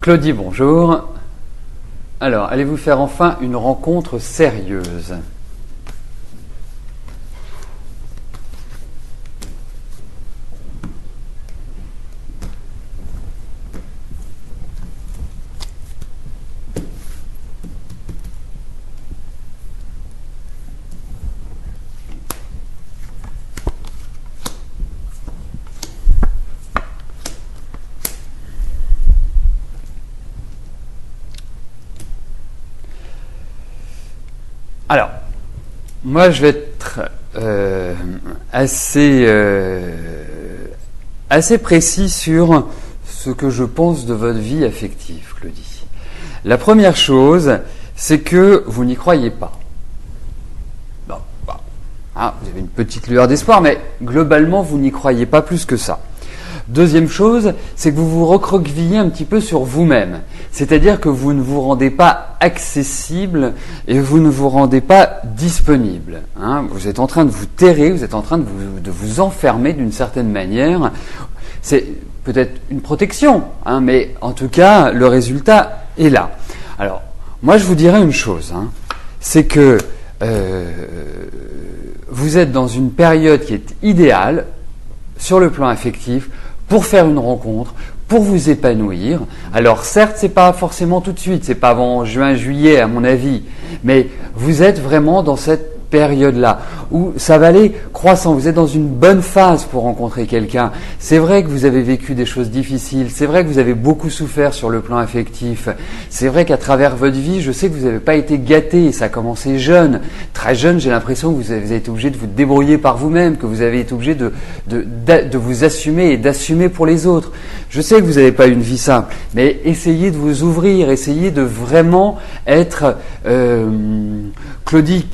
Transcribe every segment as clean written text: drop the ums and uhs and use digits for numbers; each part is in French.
Claudie, bonjour. Alors, allez-vous faire enfin une rencontre sérieuse? Alors, moi je vais être assez précis sur ce que je pense de votre vie affective, Claudie. La première chose, c'est que vous n'y croyez pas. Bon, vous avez une petite lueur d'espoir, mais globalement, vous n'y croyez pas plus que ça. Deuxième chose, c'est que vous vous recroquevillez un petit peu sur vous-même. C'est-à-dire que vous ne vous rendez pas accessible et vous ne vous rendez pas disponible. Vous êtes en train de vous terrer, vous êtes en train de vous enfermer d'une certaine manière. C'est peut-être une protection, mais en tout cas, le résultat est là. Alors, moi je vous dirais une chose, c'est que vous êtes dans une période qui est idéale sur le plan affectif pour faire une rencontre, pour vous épanouir. Alors certes, c'est pas forcément tout de suite, c'est pas avant juin, juillet à mon avis, mais vous êtes vraiment dans cette période-là où ça va aller croissant. Vous êtes dans une bonne phase pour rencontrer quelqu'un. C'est vrai que vous avez vécu des choses difficiles, c'est vrai que vous avez beaucoup souffert sur le plan affectif, c'est vrai qu'à travers votre vie, je sais que vous n'avez pas été gâté, ça a commencé jeune. Très jeune, j'ai l'impression que vous avez été obligé de vous débrouiller par vous-même, que vous avez été obligé de vous assumer et d'assumer pour les autres. Je sais que vous n'avez pas une vie simple, mais essayez de vous ouvrir, essayez de vraiment être Claudie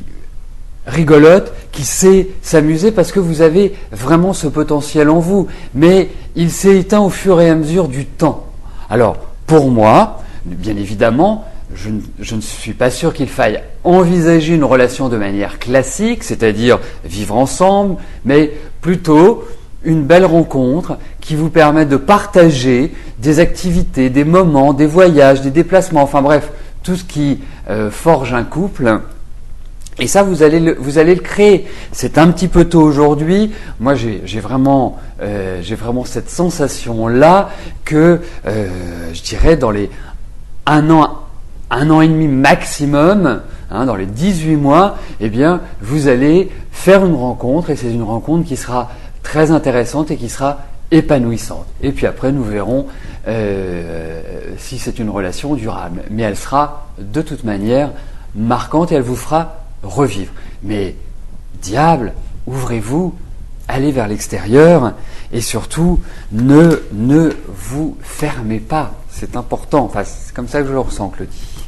rigolote, qui sait s'amuser parce que vous avez vraiment ce potentiel en vous. Mais il s'est éteint au fur et à mesure du temps. Alors, pour moi, bien évidemment, je ne suis pas sûr qu'il faille envisager une relation de manière classique, c'est-à-dire vivre ensemble, mais plutôt une belle rencontre qui vous permet de partager des activités, des moments, des voyages, des déplacements, enfin bref, tout ce qui forge un couple. Et ça, vous allez le créer. C'est un petit peu tôt aujourd'hui. Moi, j'ai vraiment cette sensation-là que, je dirais, dans les un an et demi maximum, dans les 18 mois, eh bien, vous allez faire une rencontre, et c'est une rencontre qui sera très intéressante et qui sera épanouissante. Et puis après, nous verrons si c'est une relation durable. Mais elle sera de toute manière marquante et elle vous fera revivre. Mais diable, ouvrez-vous, allez vers l'extérieur et surtout ne vous fermez pas. C'est important. Enfin, c'est comme ça que je le ressens, Claudie.